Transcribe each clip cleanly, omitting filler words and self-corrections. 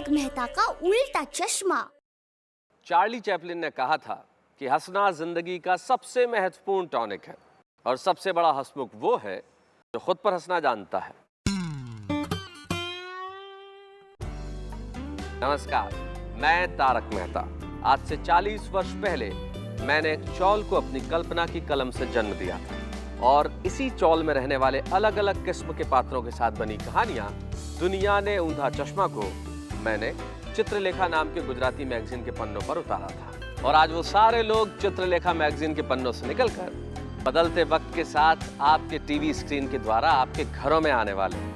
तारक मेहता का उल्टा चश्मा। चार्ली चैपलिन ने कहा था कि हंसना जिंदगी का सबसे महत्वपूर्ण टॉनिक है और सबसे बड़ा हंसमुख वो है जो खुद पर हंसना जानता है। नमस्कार, मैं तारक मेहता। आज से 40 वर्ष पहले मैंने एक चौल को अपनी कल्पना की कलम से जन्म दिया था और इसी चौल में रहने वाले अलग अलग किस्म के पात्रों के साथ बनी कहानियां दुनिया ने ऊंधा चश्मा को मैंने चित्रलेखा नाम के गुजराती मैगजीन के पन्नों पर उतारा था। और आज वो सारे लोग चित्रलेखा मैगजीन के पन्नों से निकलकर बदलते वक्त के साथ आपके टीवी स्क्रीन के द्वारा आपके घरों में आने वाले हैं।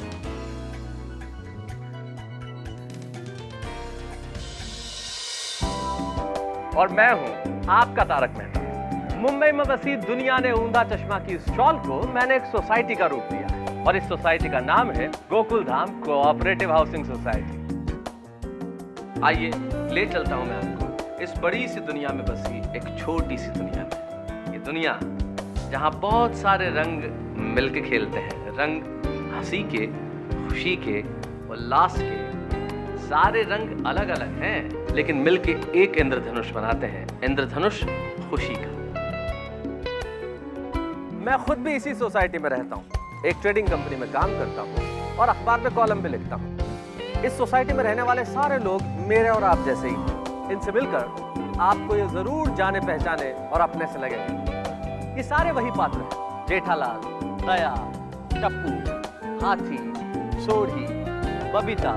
और मैं हूं आपका तारक मेहता। मुंबई में बसी दुनिया ने ऊंधा चश्मा की इस चौल को मैंने एक सोसाइटी का रूप दिया है और इस सोसाइटी का नाम है Gokul Dham cooperative housing society. आइए ले चलता हूं मैं आपको इस बड़ी सी दुनिया में बसी एक छोटी सी दुनिया में। ये दुनिया जहां बहुत सारे रंग मिलके खेलते हैं, रंग हंसी के, खुशी के, उल्लास के। सारे रंग अलग अलग हैं लेकिन मिलके एक इंद्रधनुष बनाते हैं, इंद्रधनुष खुशी का। मैं खुद भी इसी सोसाइटी में रहता हूँ, एक ट्रेडिंग कंपनी में काम करता हूँ और अखबार में कॉलम भी लिखता हूँ। इस सोसाइटी में रहने वाले सारे लोग मेरे और आप जैसे ही हैं। इनसे मिलकर आपको ये जरूर जाने पहचाने और अपने से लगेंगे। ये सारे वही पात्र हैं, जेठालाल, दया, टप्पू, हाथी, सोढ़ी, बबीता,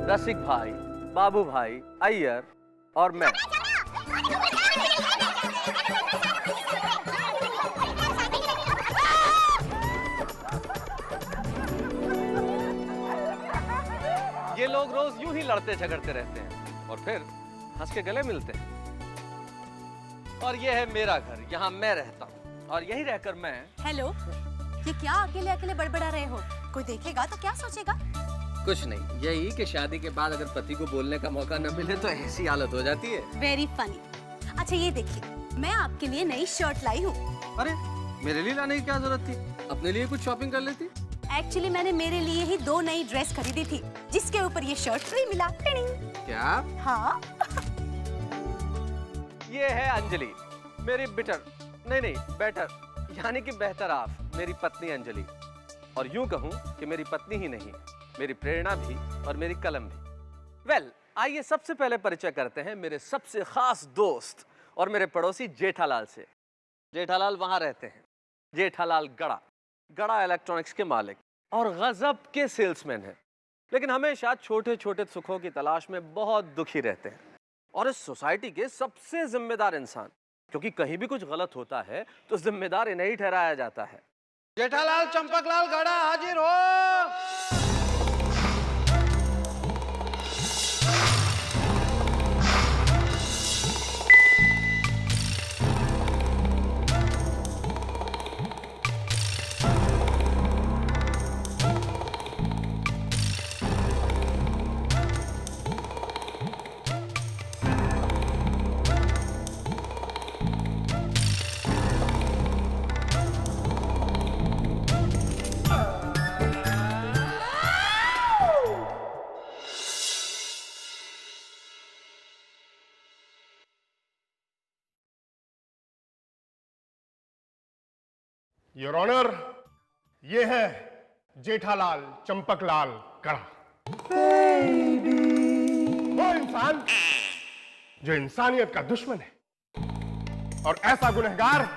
रसिक भाई, बाबू भाई, अय्यर और मैं। ये लोग रोज यूं ही लड़ते झगड़ते रहते हैं और फिर हंस के गले मिलते हैं। और ये है मेरा घर, यहाँ मैं रहता हूँ और यही रहकर मैं। हेलो, ये क्या अकेले अकेले बड़बड़ा रहे हो? कोई देखेगा तो क्या सोचेगा? कुछ नहीं, यही कि शादी के बाद अगर पति को बोलने का मौका न मिले तो ऐसी हालत हो जाती है। Very funny. अच्छा ये देखिए, मैं आपके लिए नई शर्ट लाई हूँ। अरे मेरे लिए लाने की क्या जरूरत थी? अपने लिए कुछ शॉपिंग कर लेती। एक्चुअली मैंने मेरे लिए ही 2 नई ड्रेस खरीदी थी जिसके ऊपर ये शर्ट फ्री मिला। क्या? हाँ। ये है अंजलि, मेरी बेटर, यानी कि बेहतर आप, मेरी पत्नी अंजलि। और यूं कहूं कि मेरी पत्नी ही नहीं, मेरी प्रेरणा भी और मेरी कलम भी। आइए सबसे पहले परिचय करते हैं मेरे सबसे खास दोस्त और मेरे पड़ोसी जेठालाल से। जेठालाल वहां रहते हैं। जेठालाल गड़ा इलेक्ट्रॉनिक्स के मालिक और गजब के सेल्समैन हैं, लेकिन हमेशा छोटे छोटे सुखों की तलाश में बहुत दुखी रहते हैं। और इस सोसाइटी के सबसे जिम्मेदार इंसान, क्योंकि कहीं भी कुछ गलत होता है तो जिम्मेदार इन्हें ही ठहराया जाता है। जेठालाल चंपकलाल गड़ा हाजिर हो। योर ऑनर, ये है जेठालाल चंपकलाल गड़ा। वो इंसान जो इंसानियत का दुश्मन है और ऐसा गुनहगार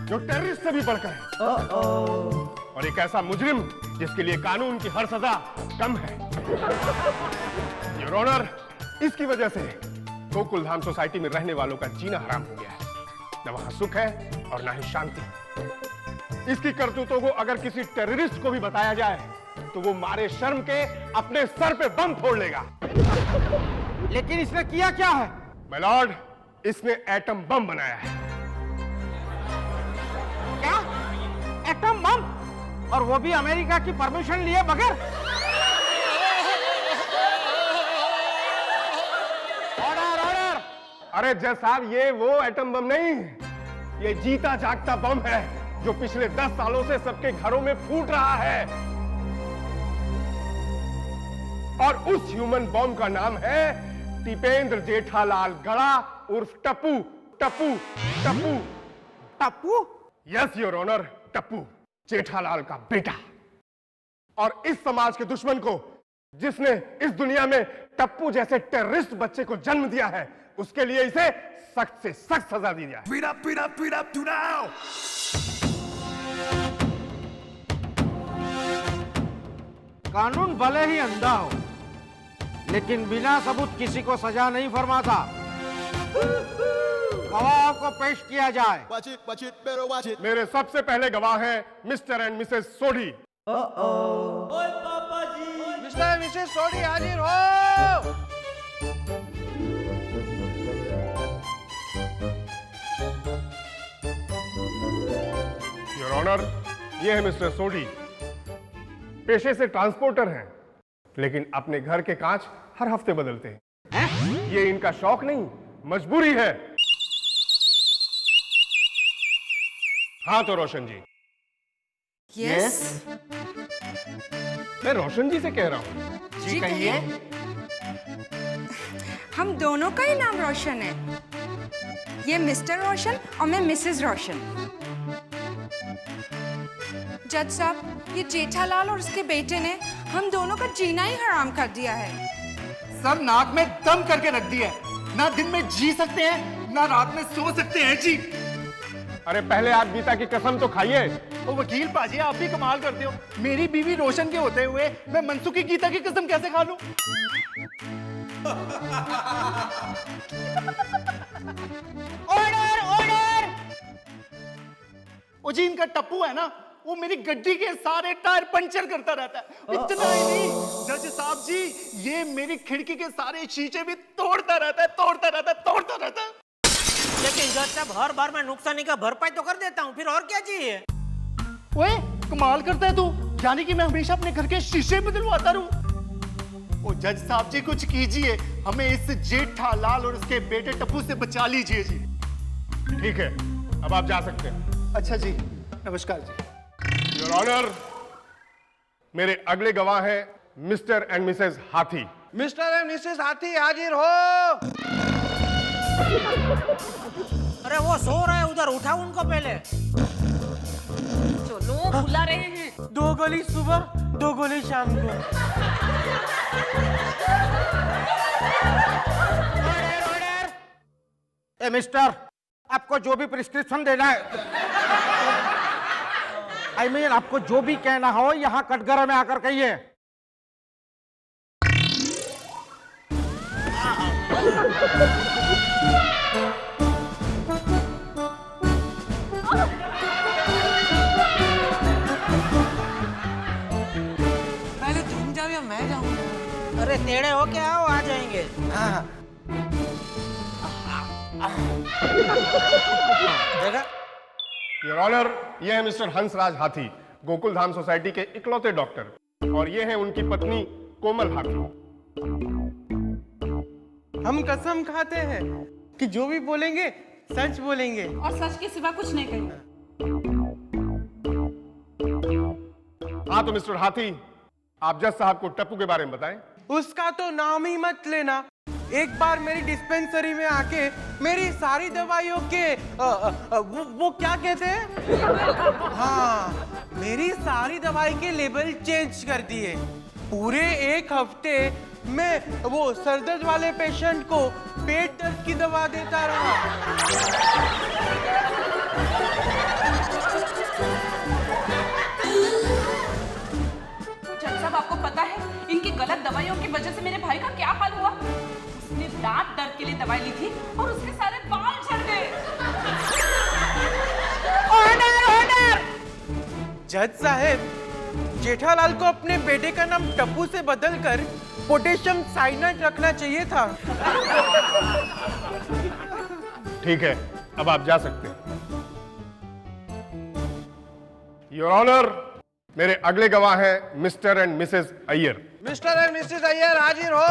जो टेररिस्ट से भी बढ़कर है और एक ऐसा मुजरिम जिसके लिए कानून की हर सजा कम है। योर ऑनर, इसकी वजह से गोकुल धाम सोसाइटी में रहने वालों का जीना हराम हो गया है। न वहां सुख है और न ही शांति। इसकी करतूतों को अगर किसी टेररिस्ट को भी बताया जाए तो वो मारे शर्म के अपने सर पे बम फोड़ लेगा। लेकिन इसने किया क्या है? माय लॉर्ड, इसने एटम बम बनाया है। क्या? Atom bomb? और वो भी अमेरिका की परमिशन लिए बगैर? ऑर्डर! अरे जज साहब, ये वो एटम बम नहीं, ये जीता जागता बम है जो पिछले 10 सालों से सबके घरों में फूट रहा है। और और उस ह्यूमन बॉम्ब का नाम है टिपेंद्र जेठालाल गड़ा उर्फ Tappu. Tappu Tappu Tappu? Yes your honour, Tappu, Jethalal का बेटा। और इस समाज के दुश्मन को, जिसने इस दुनिया में टप्पू जैसे टेररिस्ट बच्चे को जन्म दिया है, उसके लिए इसे सख्त से सख्त सजा दी जाए। Beat up now! कानून भले ही अंधा हो, लेकिन बिना सबूत किसी को सजा नहीं फरमाता। गवाह को पेश किया जाए। Watch it, better watch it. मेरे सबसे पहले गवाह हैं mister and Mrs Sodhi. Mister and Mrs Sodhi हाजिर हो। योर ऑनर, ये है मिस्टर सोढ़ी। पेशे से ट्रांसपोर्टर हैं, लेकिन अपने घर के कांच हर हफ्ते बदलते हैं। ये इनका शौक नहीं, मजबूरी है। हाँ तो रोशन जी। यस मैं रोशन जी से कह रहा हूँ। जी कहिए। हम दोनों का ही नाम रोशन है। ये मिस्टर रोशन और मैं मिसेस रोशन। जज साहब, ये जेठालाल और उसके बेटे ने हम दोनों का जीना ही हराम कर दिया है। सब नाक में दम करके रख दिया है। ना दिन में जी सकते हैं, ना रात में सो सकते हैं जी। अरे पहले आप गीता की कसम तो खाइए। ओ वकील पाजी, आप भी कमाल करते हो। मेरी बीवी रोशन के होते हुए मैं मनसुख की गीता की कसम कैसे खा लूं? Order order. ओ जी, इनका टप्पू है ना, वो मेरी गड्डी के सारे टायर पंचर करता रहता है। इतना ही नहीं जज साहब जी, ये मेरी खिड़की के सारे शीशे भी तोड़ता रहता है। लेकिन जज साहब, हर बार मैं नुकसानी का भरपाई तो कर देता हूँ, फिर और क्या चाहिए? ओए कमाल करता है तू, यानी कि मैं हमेशा अपने घर के शीशे बदलवाता रहूं। ओ जज साहब जी, कुछ कीजिए, हमें इस जेठालाल और उसके बेटे टप्पू से बचा लीजिए जी। ठीक है, अब आप जा सकते हैं। अच्छा जी, नमस्कार जी। योर ऑनर, मेरे अगले गवाह हैं मिस्टर एंड मिसेस हाथी। मिस्टर एंड मिसेस हाथी हाजिर हो। अरे वो सो रहे हैं उधर, उठाओ उनको पहले। चलो, बुला रहे हैं। 2 गोली सुबह, 2 गोली शाम को। ऑर्डर। ए मिस्टर, आपको जो भी प्रिस्क्रिप्शन देना है, I mean, आपको जो भी कहना हो यहाँ कटघरे में आकर कहिए। पहले तुम जाओ या मैं जाऊँ? अरे टेढ़े हो के आओ, आ जाएंगे। देखा? योर ऑनर, ये है मिस्टर हंसराज हाथी, गोकुल धाम सोसाइटी के इकलौते डॉक्टर, और ये है उनकी पत्नी कोमल हाथी। हम कसम खाते हैं कि जो भी बोलेंगे सच बोलेंगे और सच के सिवा कुछ नहीं कहेंगे। हाँ तो मिस्टर हाथी, आप जज साहब को टप्पू के बारे में बताएं। उसका तो नाम ही मत लेना। एक बार मेरी डिस्पेंसरी में आके मेरी सारी दवाइयों के वो क्या कहते हैं, हाँ, मेरी सारी दवाई के लेबल चेंज कर दिए। पूरे 1 हफ्ते मैं वो सरदर्द वाले पेशेंट को पेट दर्द की दवा देता रहा। जज साहब, आपको पता है इनकी गलत दवाइयों की वजह से मेरे भाई का क्या हाल हुआ? उसने दांत दर्द के लिए दवाई ली थी और उसके सारे बाल झड़ गए। Order order. जज साहब, जेठालाल को अपने बेटे का नाम टप्पू से बदलकर पोटेशियम साइनाइड रखना चाहिए था। ठीक है, अब आप जा सकते हैं। योर ऑनर, मेरे अगले गवाह हैं mister and Mrs Iyer. Mister and Mrs Iyer हाजिर हो।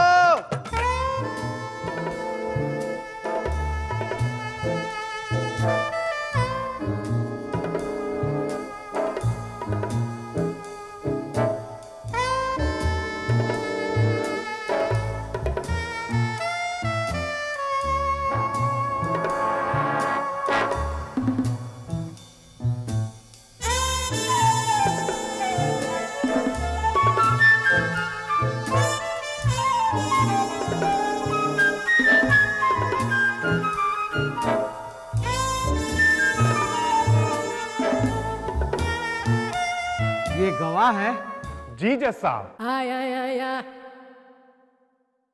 ये गवाह है। जी जज साहब।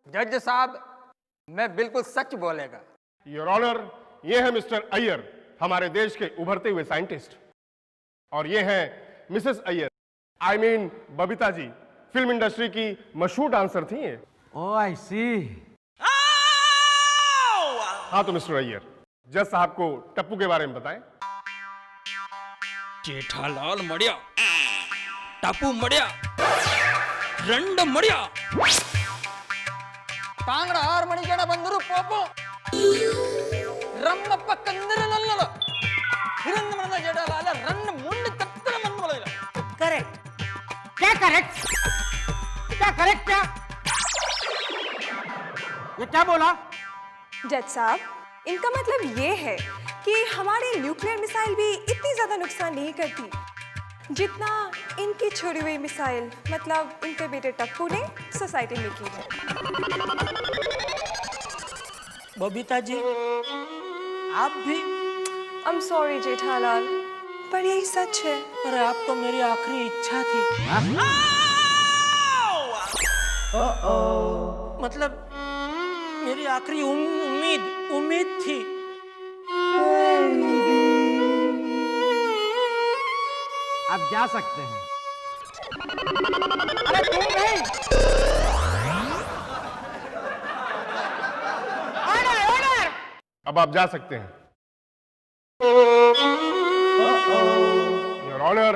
जज साहब, मैं बिल्कुल सच बोलेगा। योर ऑनर, ये है मिस्टर अय्यर, हमारे देश के उभरते हुए साइंटिस्ट, और ये हैं Mrs Iyer, I mean Babita ji, film industry की मशहूर डांसर थी ये। ओ आई सी। हाँ तो मिस्टर अय्यर, जज साहब को टप्पू के बारे में बताएं। जेठालाल मड़िया, टापू मड़िया, रंड मड़िया, ಕಾಂಗಡ ಆರು ಮಣಿಗೆಣ ಬಂದರು ಪೋಪು ರಮ್ಮಪ್ಪ ಕಂದಿರ ನಲ್ಲಲ ಹಿರಂದ ಮನದ ಜಡಲಾಲ ರನ್ನ ಮುಂದೆ ತತ್ತನ ಮನ್ಮಲೈಲ करेक्ट। क्या करेक्ट? क्या करेक्ट? क्या ये क्या बोला? जज साहब, इनका मतलब ये है कि हमारी न्यूक्लियर मिसाइल भी इतनी ज्यादा नुकसान नहीं करती जितना इनकी छोड़ी हुई मिसाइल, मतलब इनके बेटे टप्पू ने सोसाइटी में की है। बबीता जी, आप भी? आई एम सॉरी जेठालाल, पर यही सच है। अरे आप तो मेरी आखिरी इच्छा थी। मतलब मेरी आखिरी उम्मीद थी। आप जा सकते हैं। अरे तुम नहीं। Order, order. अब आप जा सकते हैं। योर ऑनर,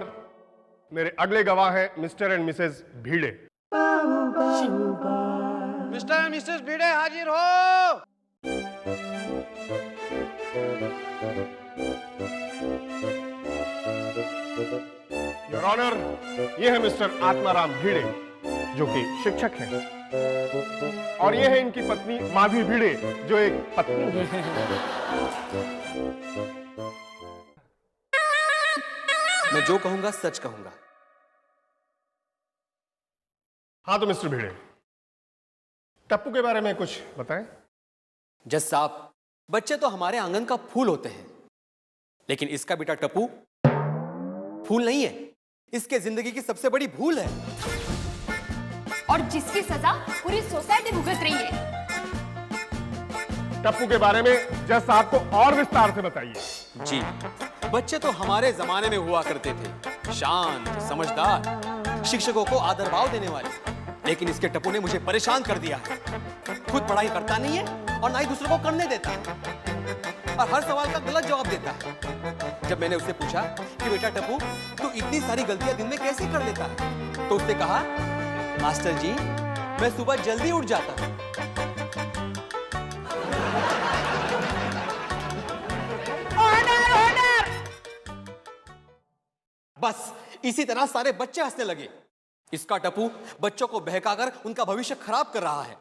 मेरे अगले गवाह हैं मिस्टर एंड मिसेस भीड़े। मिस्टर एंड मिसेस भिड़े हाजिर हो। योर ऑनर, ये है मिस्टर आत्माराम भिड़े, जो कि शिक्षक हैं, और ये है इनकी पत्नी माधवी भिड़े, जो एक पत्नी है। मैं जो कहूंगा सच कहूंगा। हाँ तो मिस्टर भिड़े, टप्पू के बारे में कुछ बताएं। जज साहब, बच्चे तो हमारे आंगन का फूल होते हैं, लेकिन इसका बेटा टप्पू फूल नहीं है, इसके जिंदगी की सबसे बड़ी भूल है, और जिसकी सजा पूरी सोसाइटी भुगत रही है। टप्पू के बारे में जज साहब को और विस्तार से बताइए। जी, बच्चे तो हमारे जमाने में हुआ करते थे, शांत, समझदार, शिक्षकों को आदर भाव देने वाले, लेकिन इसके टप्पू ने मुझे परेशान कर दिया है। खुद पढ़ाई करता नहीं है और ना ही दूसरों को करने देता है, और हर सवाल का गलत जवाब देता है। जब मैंने उससे पूछा कि बेटा टप्पू, तू इतनी सारी गलतियां दिन में कैसे कर लेता है, तो उसने कहा, मास्टर जी, मैं सुबह जल्दी उठ जाता हूं। बस इसी तरह सारे बच्चे हंसने लगे। इसका टप्पू बच्चों को बहकाकर उनका भविष्य खराब कर रहा है।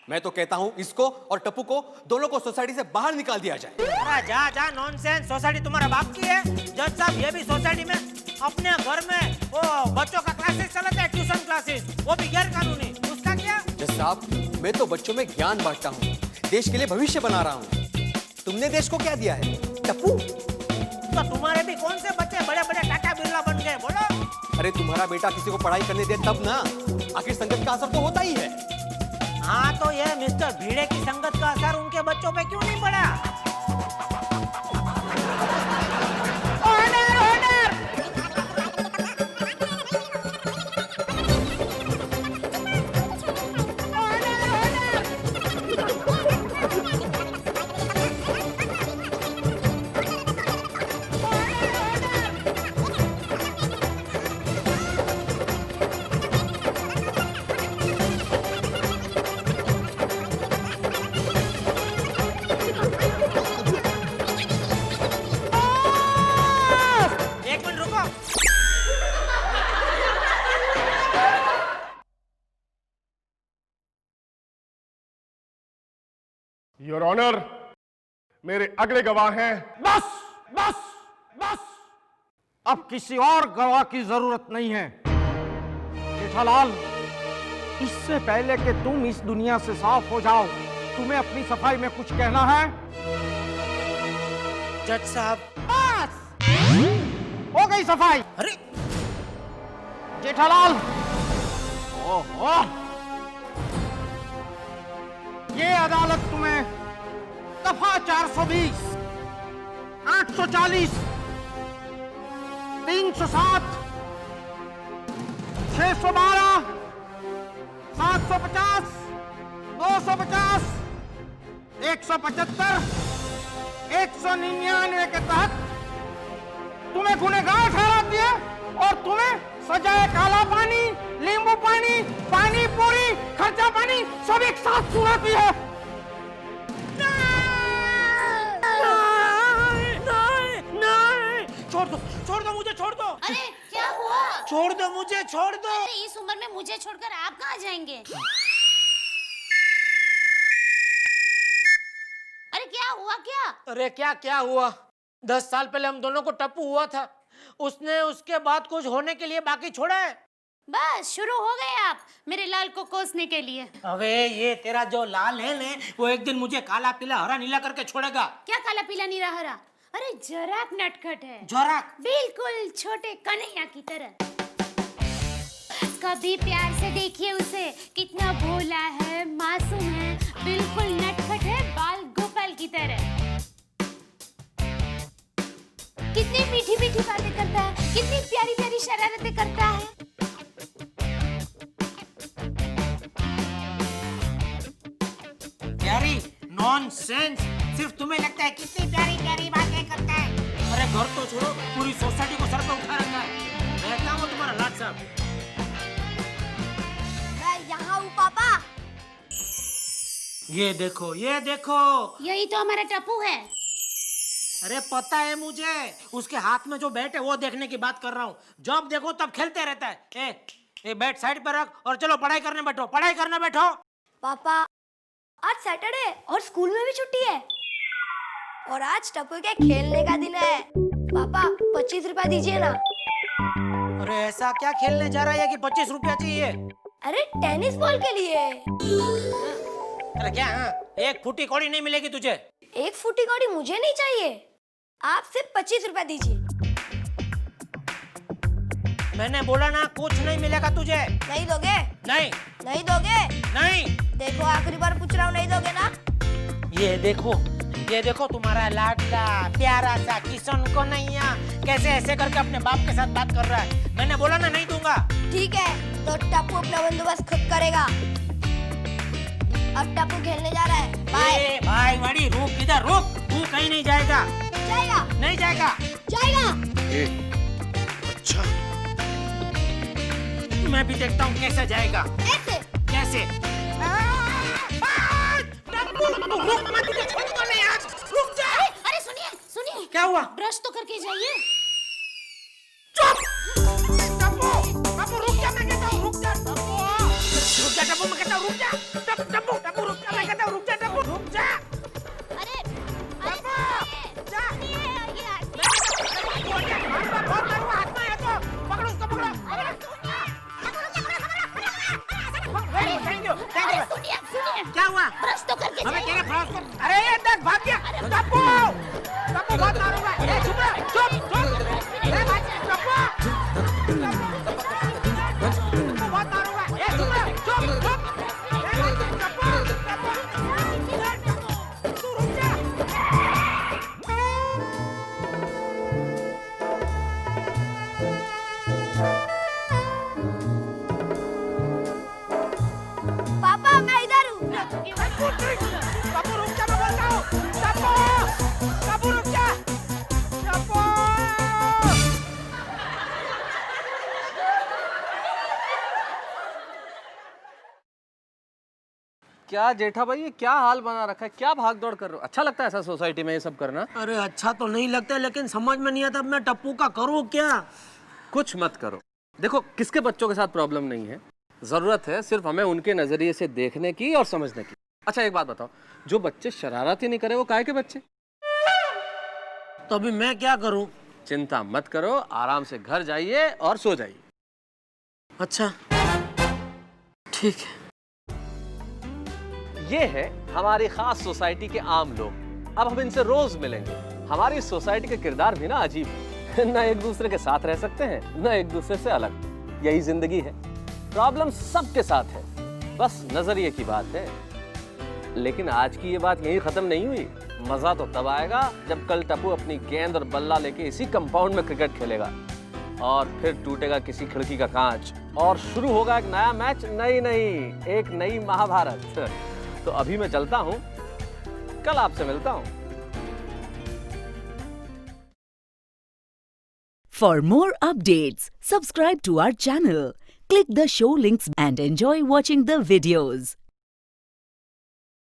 मैं तो कहता हूं इसको और टप्पू को दोनों को सोसाइटी से बाहर निकाल दिया जाए। जा नॉनसेंस, सोसाइटी तुम्हारा बाप की है। जज साहब, ये भी सोसाइटी में अपने घर में वो बच्चों का क्लासेस चलाते हैं, ट्यूशन क्लासेस, वो भी गैर कानूनी, उसका क्या? जज साहब, मैं तो बच्चों में ज्ञान बांटता हूं, देश के लिए भविष्य बना रहा हूं। तुमने देश को क्या दिया है, टप्पू? तो तुम्हारे भी कौन से बच्चे बड़े बड़े टाटा बिरला बन गए, बोलो? अरे तुम्हारा बेटा किसी को पढ़ाई करने दे तब ना, आखिर संगत का असर तो होता ही है। हाँ, तो ये मिस्टर भीड़े की संगत का असर उनके बच्चों पे क्यों नहीं पड़ा? Order, order. एक मिनट रुको। योर ऑनर, मेरे अगले गवाह हैं। बस बस बस, अब किसी और गवाह की जरूरत नहीं है। जेठालाल, इससे पहले कि तुम इस दुनिया से साफ हो जाओ, तुम्हें अपनी सफाई में कुछ कहना है? जज साहब। बस हो गई सफाई। अरे जेठालाल, ओहो, ये अदालत तुम्हें दफा 420, 840, 307, 612, 750, 250, 175, 199 के तहत तुम्हें गुनहगार ठहराती है और तुम्हें सजाए काला पानी, नींबू पानी, पानी पूरी, खर्चा पानी सब एक साथ सुनाती है। छोड़ दो मुझे, छोड़ दो। अरे क्या हुआ? छोड़ दो मुझे, छोड़ दो। अरे इस उम्र में मुझे छोड़कर आप कहाँ जाएंगे? अरे क्या हुआ क्या? अरे क्या क्या हुआ? 10 साल पहले हम दोनों को टप्पू हुआ था, उसने उसके बाद कुछ होने के लिए बाकी छोड़ा है। बस शुरू हो गए आप मेरे लाल को कोसने के लिए। अबे ये तेरा जो लाल है ना, वो एक दिन मुझे काला पीला हरा नीला करके छोड़ेगा। क्या काला पीला नीला हरा? अरे जोराक नटखट है। जोराक? बिल्कुल छोटे कन्हैया की तरह। कभी प्यार से देखिए उसे, कितना भोला है, मासूम है, बिल्कुल नटखट है, बाल गोपाल की तरह। कितनी मीठी मीठी बातें करता है, कितनी प्यारी प्यारी शरारतें करता है। प्यारी? नॉनसेंस। सिर्फ तुम्हें लगता है कितनी प्यारी प्यारी बातें करता है। अरे घर तो छोड़ो, पूरी सोसाइटी को सर पे उठा रखा है। मैं क्या हूँ तुम्हारा लाट साहब? मैं यहाँ हूँ पापा। ये देखो, ये देखो। यही तो हमारा टप्पू है। अरे पता है मुझे, उसके हाथ में जो बैट है वो देखने की बात कर रहा हूँ। जब देखो तब खेलते रहता है। ए बैट साइड पर रख और चलो पढ़ाई करने बैठो, पढ़ाई करने बैठो। पापा आज सैटरडे और स्कूल में भी छुट्टी है और आज टप्पू के खेलने का दिन है। पापा 25 रुपया दीजिए ना। अरे ऐसा क्या खेलने जा रहा है कि 25 रुपया चाहिए? अरे टेनिस बॉल के लिए। अरे क्या? हाँ, एक फुटी कौड़ी नहीं मिलेगी तुझे। एक फुटी कौड़ी मुझे नहीं चाहिए, आप सिर्फ 25 रुपया दीजिए। मैंने बोला ना कुछ नहीं मिलेगा तुझे। नहीं दोगे? नहीं। नहीं दोगे? नहीं। देखो आखिरी बार पूछ रहा हूँ, नहीं दोगे ना? ये देखो तुम्हारा लाडला प्यारा सा किशन को नैया कैसे ऐसे करके अपने बाप के साथ बात कर रहा है। मैंने बोला ना नहीं दूंगा। ठीक है तो टप्पू अपना बंदोबस्त खुद करेगा। अब टप्पू खेलने जा रहा है। बाय। भाई वाड़ी रुक, इधर रुक। तू कहीं नहीं जाएगा। जाएगा? नहीं जाएगा। जाएगा। अच्छा मैं भी देखता हूँ कैसे जाएगा। ऐसे? कैसे? रुक मत, तुझे छोड़ूंगा नहीं आज। रुक जा। अरे सुनिए सुनिए। क्या हुआ? ब्रश तो करके जाइए। चुप। टप्पू रुक जा, मैं कहता हूँ रुक जा। रुक जा टप्पू, मैं कहता हूँ रुक जा। टप्पू रुक जा, मैं कहता हूँ रुक जा। टप्पू रुक जा। अरे पकड़ो उसको, पकड़ो। क्या हुआ? ब्रश तो करके हमें जाइए। तेरे ब्रश कर। अरे ये देख भाग गया। टप्पू बहुत मारूंगा। ए चुप रह, चुप। ए टप्पू बहुत मारूंगा। ए चुप रह, चुप। तू रुक जा। पापा मैं इधर हूँ। टप्पू रुक जा, मैं बोलता हूँ। टप्पू रुक जा। टप्पू। क्या जेठा भाई, ये क्या हाल बना रखा है? क्या भाग दौड़ कर रहे हो? अच्छा लगता है ऐसा सोसाइटी में ये सब करना? अरे अच्छा तो नहीं लगता, लेकिन समझ में नहीं आता अब मैं टप्पू का करूँ क्या। कुछ मत करो। देखो किसके बच्चों के साथ प्रॉब्लम नहीं है, जरूरत है सिर्फ हमें उनके नजरिए से देखने की और समझने की। अच्छा एक बात बताओ, जो बच्चे शरारत ही नहीं करे वो काहे के बच्चे? तो अभी मैं क्या करूं? चिंता मत करो, आराम से घर जाइए और सो जाइए। अच्छा ठीक है। ये है हमारी खास सोसाइटी के आम लोग। अब हम इनसे रोज मिलेंगे। हमारी सोसाइटी के किरदार भी ना अजीब है। न एक दूसरे के साथ रह सकते हैं, न एक दूसरे से अलग। यही जिंदगी है। प्रॉब्लम सबके साथ है, बस नजरिए की बात है। लेकिन आज की ये बात यहीं खत्म नहीं हुई। मजा तो तब आएगा जब कल टप्पू अपनी गेंद और बल्ला लेके इसी कंपाउंड में क्रिकेट खेलेगा और फिर टूटेगा किसी खिड़की का कांच और शुरू होगा एक नया मैच, एक नई महाभारत। तो अभी मैं चलता हूं, कल आपसे मिलता हूं। For more updates, subscribe to our channel, click the show links and enjoy watching the videos.